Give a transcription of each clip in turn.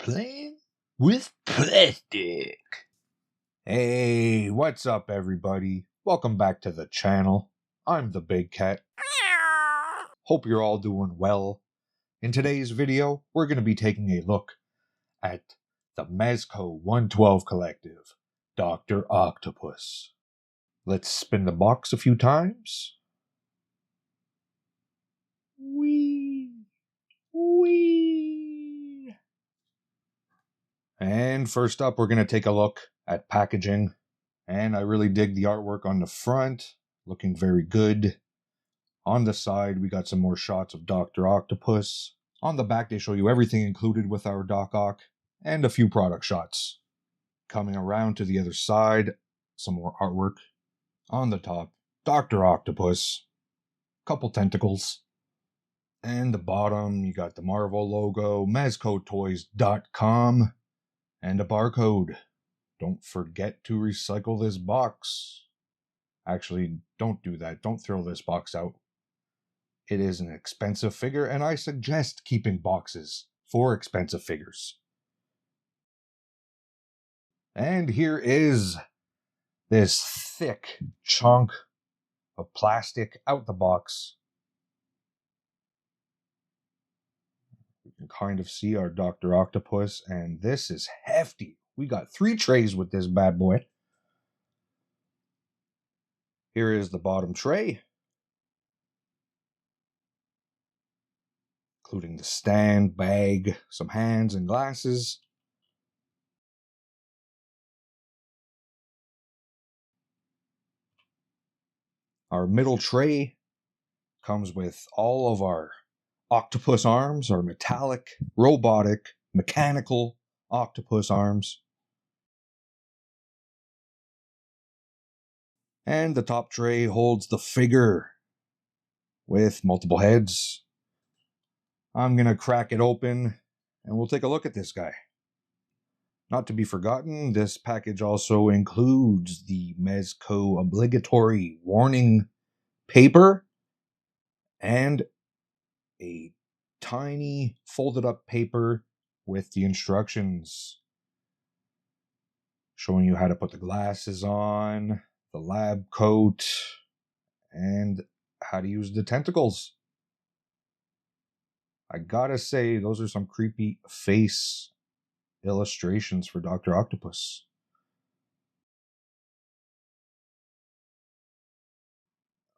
Playing with plastic. Hey, what's up, everybody? Welcome back to the channel. I'm the Big Cat. Hope you're all doing well. In today's video, we're going to be taking a look at the Mezco 112 Collective, Doctor Octopus. Let's spin the box a few times. Wee! And first up, we're going to take a look at packaging. And I really dig the artwork on the front, looking very good. On the side, we got some more shots of Doctor Octopus. On the back, they show you everything included with our Doc Ock, and a few product shots. Coming around to the other side, some more artwork. On the top, Doctor Octopus, couple tentacles. And the bottom, you got the Marvel logo, mezcotoys.com, and a barcode. Don't forget to recycle this box. Actually, don't do that. Don't throw this box out. It is an expensive figure, and I suggest keeping boxes for expensive figures. And here is this thick chunk of plastic out the box. You can kind of see our Doctor Octopus, and this is hefty. We got 3 trays with this bad boy. Here is the bottom tray, including the stand, bag, some hands, and glasses. Our middle tray comes with all of our octopus arms, our metallic, robotic, mechanical octopus arms. And the top tray holds the figure with multiple heads. I'm going to crack it open and we'll take a look at this guy. Not to be forgotten, this package also includes the Mezco obligatory warning paper and a tiny folded up paper with the instructions showing you how to put the glasses on, the lab coat, and how to use the tentacles. I gotta say, those are some creepy face illustrations for Doctor Octopus.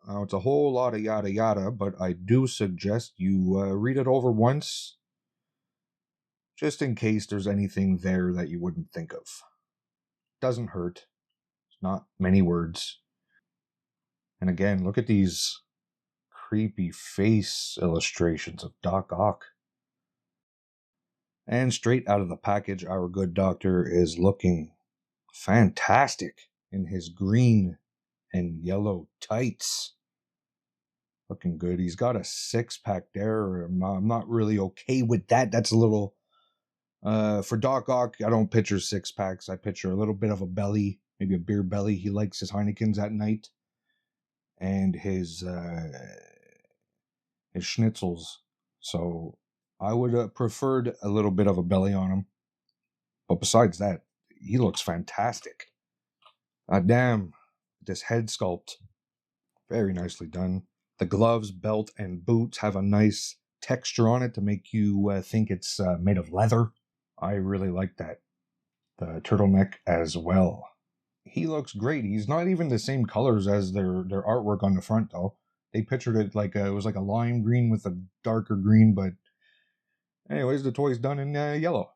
Now, it's a whole lot of yada yada, but I do suggest you read it over once, just in case there's anything there that you wouldn't think of. Doesn't hurt. It's not many words. And again, look at these creepy face illustrations of Doc Ock. And straight out of the package, our good doctor is looking fantastic in his green and yellow tights. Looking good. He's got a 6-pack there. I'm not really okay with that. That's a little... for Doc Ock, I don't picture 6-packs. I picture a little bit of a belly, maybe a beer belly. He likes his Heinekens at night. And his schnitzels. So I would have preferred a little bit of a belly on him. But besides that, he looks fantastic. Damn, this head sculpt. Very nicely done. The gloves, belt, and boots have a nice texture on it to make you think it's made of leather. I really like that. The turtleneck as well. He looks great. He's not even the same colors as their artwork on the front, though. They pictured it like it was like a lime green with a darker green, but anyways, the toy's done in yellow.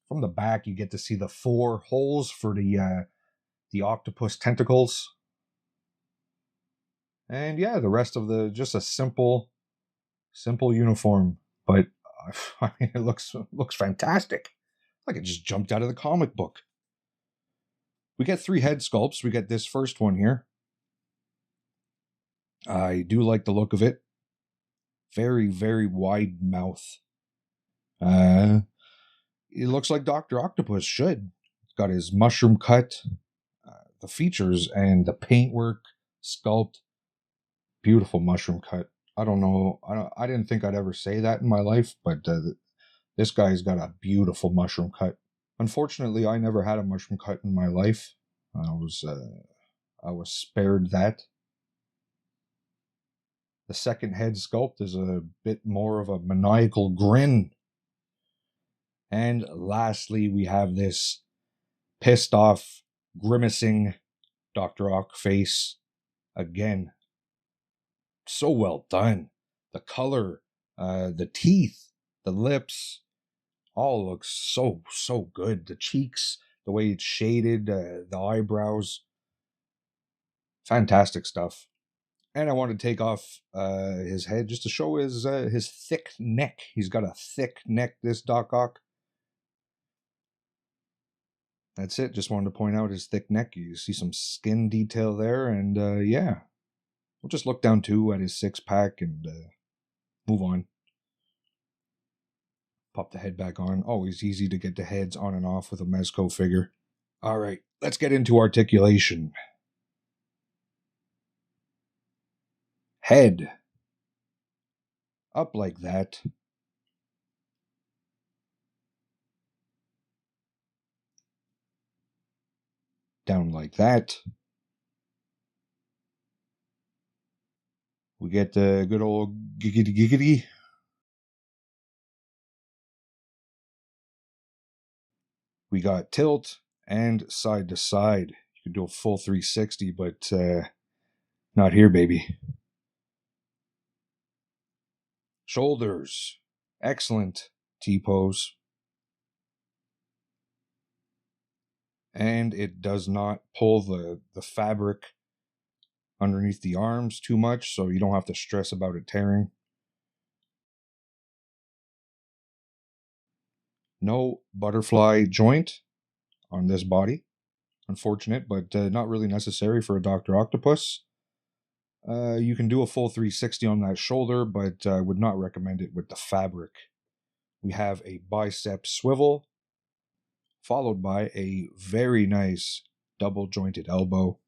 From the back, you get to see the 4 holes for the octopus tentacles. And yeah, the rest of just a simple uniform, but I mean, it looks fantastic. Like it just jumped out of the comic book. We get 3 head sculpts. We get this first one here. I do like the look of it. Very, very wide mouth. It looks like Doctor Octopus should. It's got his mushroom cut, the features and the paintwork, sculpt. Beautiful mushroom cut. I don't know. I didn't think I'd ever say that in my life, but This guy's got a beautiful mushroom cut. Unfortunately, I never had a mushroom cut in my life. I was spared that. The second head sculpt is a bit more of a maniacal grin. And lastly, we have this pissed off, grimacing Doctor Ock face. Again, so well done. The color, the teeth, the lips, all looks so good. The cheeks, the way it's shaded, the eyebrows, fantastic stuff. And I want to take off his head just to show his thick neck. He's got a thick neck, this Doc Ock. That's it. Just wanted to point out his thick neck. You see some skin detail there, and yeah, we'll just look down too at his six-pack and move on. Pop the head back on. Always easy to get the heads on and off with a Mezco figure. All right, let's get into articulation. Head. Up like that. Down like that. We get the good old giggity giggity. We got tilt and side to side. You can do a full 360, but not here, baby. Shoulders. Excellent T-pose. And it does not pull the fabric underneath the arms too much, so you don't have to stress about it tearing. No butterfly joint on this body. Unfortunate, but not really necessary for a Doctor Octopus. You can do a full 360 on that shoulder, but I would not recommend it with the fabric. We have a bicep swivel, followed by a very nice double jointed elbow.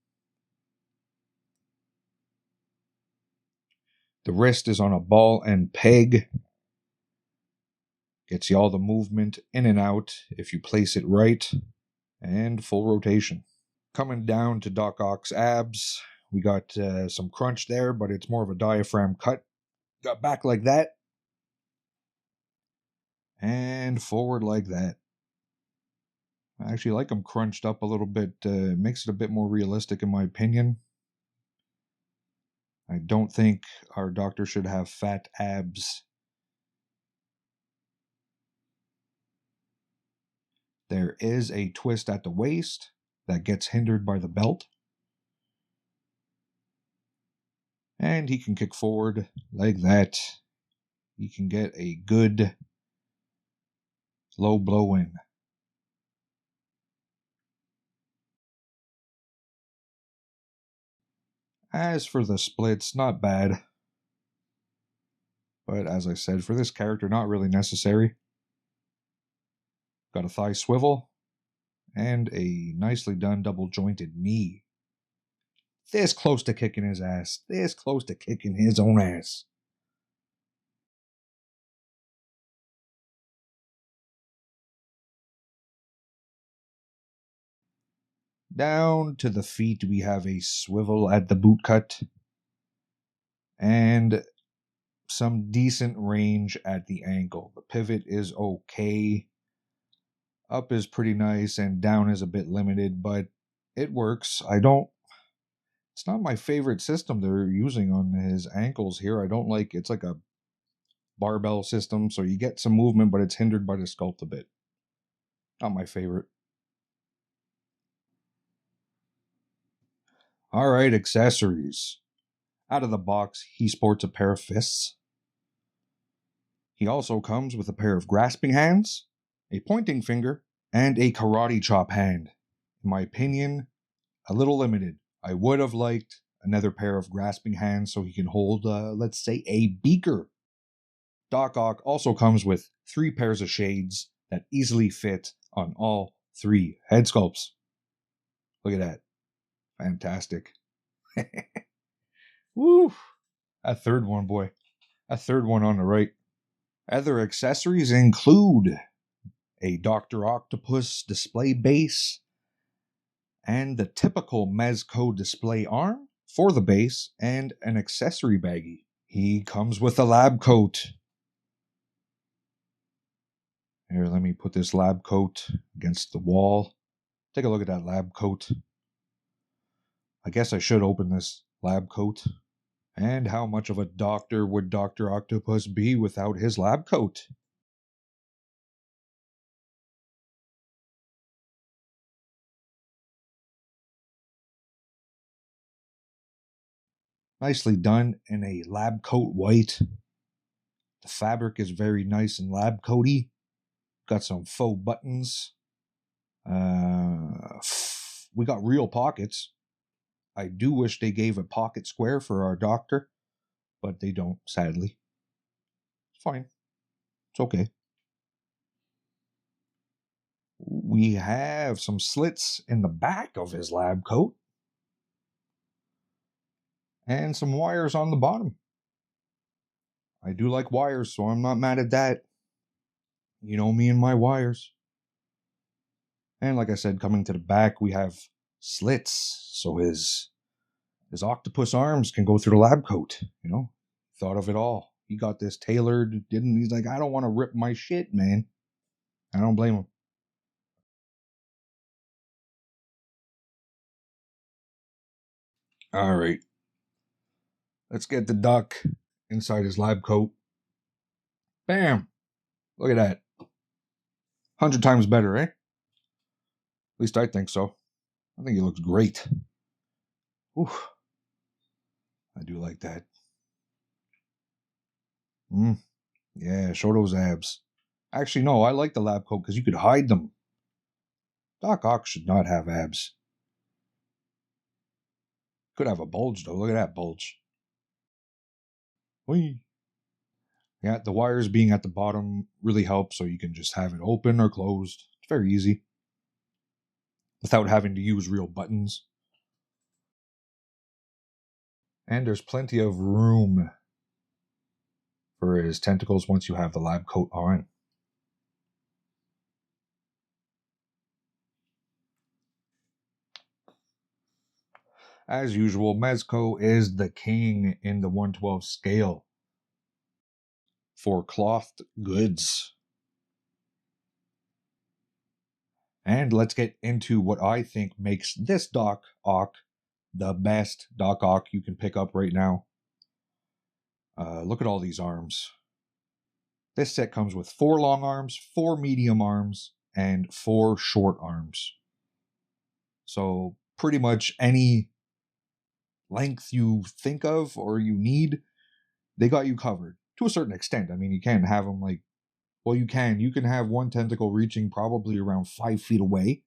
The wrist is on a ball and peg. Gets you all the movement in and out if you place it right. And full rotation. Coming down to Doc Ock's abs. We got some crunch there, but it's more of a diaphragm cut. Got back like that. And forward like that. I actually like them crunched up a little bit. Makes it a bit more realistic in my opinion. I don't think our doctor should have fat abs. There is a twist at the waist that gets hindered by the belt. And he can kick forward like that. He can get a good low blow in. As for the splits, not bad. But as I said, for this character, not really necessary. Got a thigh swivel and a nicely done double jointed knee. This close to kicking his ass. This close to kicking his own ass. Down to the feet, we have a swivel at the boot cut. And some decent range at the ankle. The pivot is okay. Up is pretty nice and down is a bit limited, but it works. It's not my favorite system they're using on his ankles here. I don't like, it's like a barbell system, so you get some movement, but it's hindered by the sculpt a bit. Not my favorite. All right, accessories. Out of the box, he sports a pair of fists. He also comes with a pair of grasping hands, a pointing finger, and a karate chop hand. In my opinion, a little limited. I would have liked another pair of grasping hands so he can hold, let's say, a beaker. Doc Ock also comes with 3 pairs of shades that easily fit on all 3 head sculpts. Look at that. Fantastic. Woo! A third one, boy. A third one on the right. Other accessories include a Doctor Octopus display base and the typical Mezco display arm for the base and an accessory baggie. He comes with a lab coat. Here, let me put this lab coat against the wall. Take a look at that lab coat. I guess I should open this lab coat. And how much of a doctor would Dr. Octopus be without his lab coat? Nicely done in a lab coat white. The fabric is very nice and lab coaty. Got some faux buttons. We got real pockets. I do wish they gave a pocket square for our doctor, but they don't, sadly. It's fine. It's okay. We have some slits in the back of his lab coat and some wires on the bottom. I do like wires, so I'm not mad at that. You know me and my wires. And like I said, coming to the back, we have slits, so his octopus arms can go through the lab coat. You know, thought of it all. He got this tailored, didn't? He's like, I don't want to rip my shit, man. I don't blame him. All right, let's get the duck inside his lab coat. Bam! Look at that. 100 times better, eh? At least I think so. I think he looks great. Whew. I do like that. Yeah, show those abs. Actually, no, I like the lab coat because you could hide them. Doc Ock should not have abs. Could have a bulge, though. Look at that bulge. Whee. Yeah, the wires being at the bottom really help, so you can just have it open or closed. It's very easy. Without having to use real buttons. And there's plenty of room for his tentacles once you have the lab coat on. As usual, Mezco is the king in the 1/12 scale for clothed goods. And let's get into what I think makes this Doc Ock the best Doc Ock you can pick up right now. Look at all these arms. This set comes with 4 long arms, 4 medium arms, and 4 short arms. So pretty much any length you think of or you need, they got you covered to a certain extent. I mean, you can't have them like, well, you can. You can have one tentacle reaching probably around 5 feet away.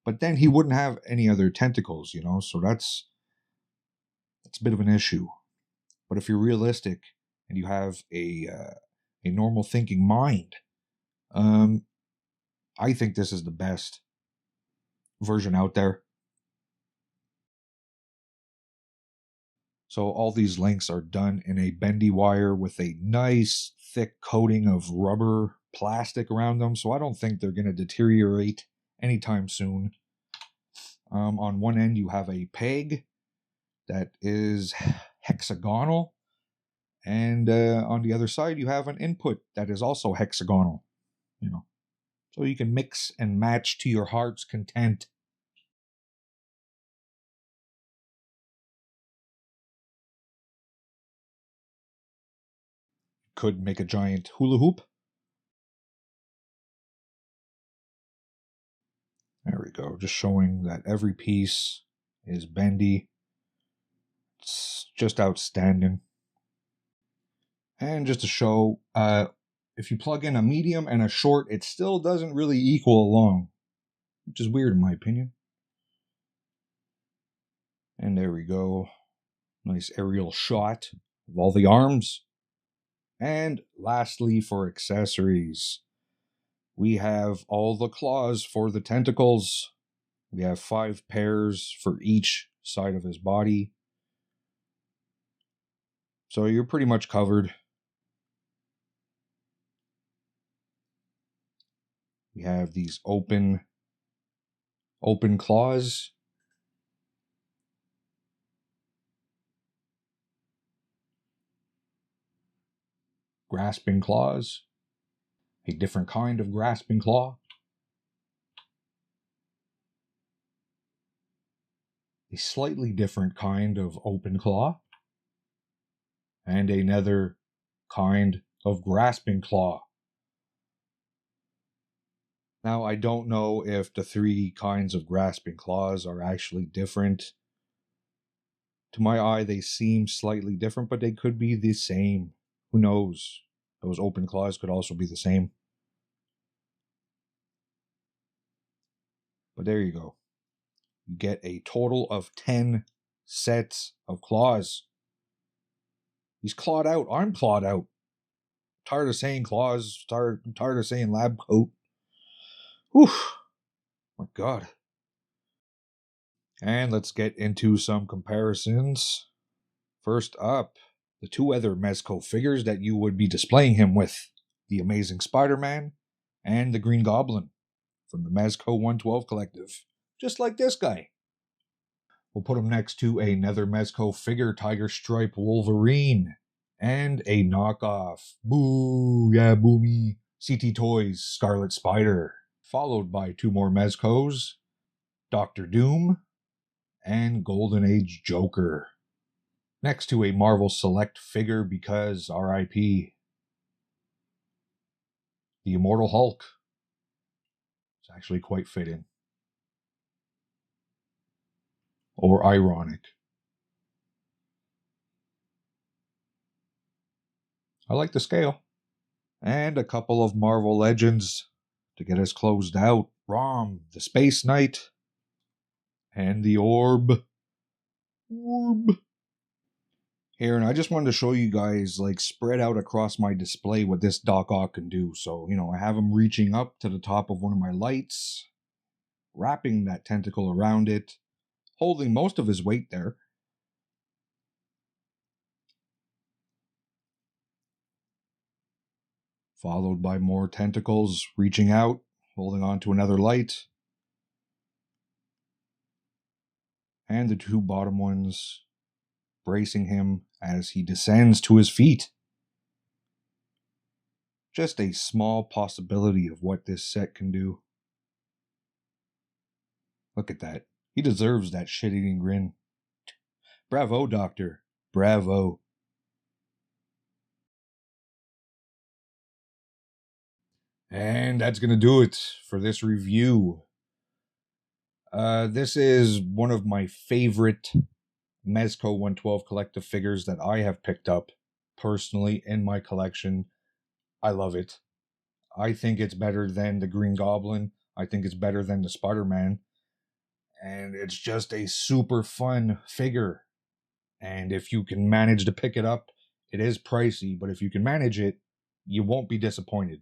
But then he wouldn't have any other tentacles, you know, so that's a bit of an issue. But if you're realistic and you have a normal thinking mind, I think this is the best version out there. So all these links are done in a bendy wire with a nice thick coating of rubber plastic around them, so I don't think they're going to deteriorate anytime soon. On one end you have a peg that is hexagonal, and on the other side you have an input that is also hexagonal, you know, so you can mix and match to your heart's content. Could make a giant hula hoop. There we go, just showing that every piece is bendy. It's just outstanding. And just to show, if you plug in a medium and a short, it still doesn't really equal a long, which is weird in my opinion. And there we go. Nice aerial shot of all the arms. And lastly, for accessories, we have all the claws for the tentacles. We have 5 pairs for each side of his body. So you're pretty much covered. We have these open claws. Grasping claws. A different kind of grasping claw. A slightly different kind of open claw. And another kind of grasping claw. Now, I don't know if the three kinds of grasping claws are actually different. To my eye, they seem slightly different, but they could be the same. Who knows? Those open claws could also be the same. But there you go. You get a total of 10 sets of claws. He's clawed out. I'm clawed out. Tired of saying claws. Tired of saying lab coat. Whew. My God. And let's get into some comparisons. First up, the two other Mezco figures that you would be displaying him with. The Amazing Spider-Man and the Green Goblin from the Mezco 112 collective. Just like this guy. We'll put him next to another Mezco figure, Tiger Stripe Wolverine. And a knockoff, boo, yeah, boo me, CT Toys Scarlet Spider. Followed by two more Mezcos, Doctor Doom and Golden Age Joker. Next to a Marvel Select figure because RIP, the Immortal Hulk. It's actually quite fitting. Or ironic. I like the scale. And a couple of Marvel Legends to get us closed out. Rom, the Space Knight, and the Orb. Here, and I just wanted to show you guys, like, spread out across my display what this Doc Ock can do. So, I have him reaching up to the top of one of my lights, wrapping that tentacle around it, holding most of his weight there. Followed by more tentacles reaching out, holding on to another light. And the two bottom ones bracing him as he descends to his feet. Just a small possibility of what this set can do. Look at that. He deserves that shit-eating grin. Bravo, Doctor. Bravo. And that's going to do it for this review. This is one of my favorite Mezco 112 collective figures that I have picked up personally in my collection. I love it. I think it's better than the Green Goblin. I think it's better than the Spider-Man. And it's just a super fun figure. And if you can manage to pick it up, it is pricey, but if you can manage it, you won't be disappointed.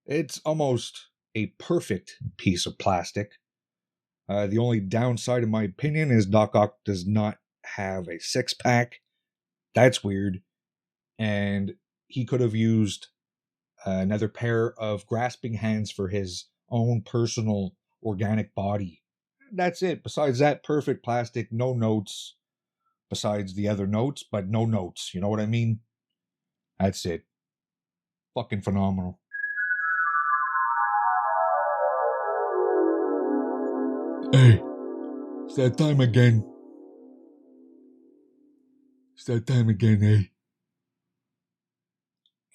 It's almost a perfect piece of plastic. The only downside, in my opinion, is Doc Ock does not have a six-pack. That's weird. And he could have used another pair of grasping hands for his own personal organic body. That's it. Besides that, perfect plastic, no notes. Besides the other notes, but no notes. You know what I mean? That's it. Fucking phenomenal. Hey, it's that time again. It's that time again, eh?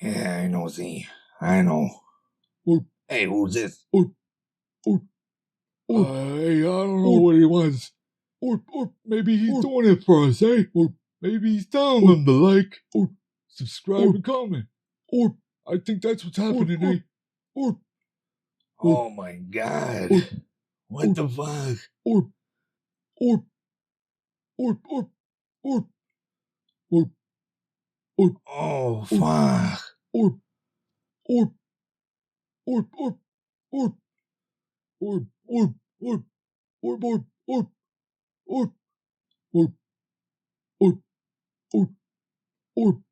Yeah, I know, Z. I know. Hey, who's this? Hey, I don't know what he wants. Or maybe he's doing it for us, eh? Or maybe he's telling them to like, or subscribe and comment. Or I think that's what's happening, eh? Oh my God. What the fuck? Or, oh, fuck. Or, or, or, or, or, or, or, or, or, or, or, or, or, Orp, orp, orp,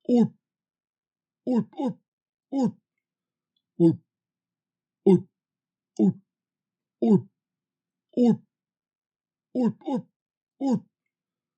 orp, orp, orp, orp, orp, orp, orp, orp, orp, orp, orp, orp.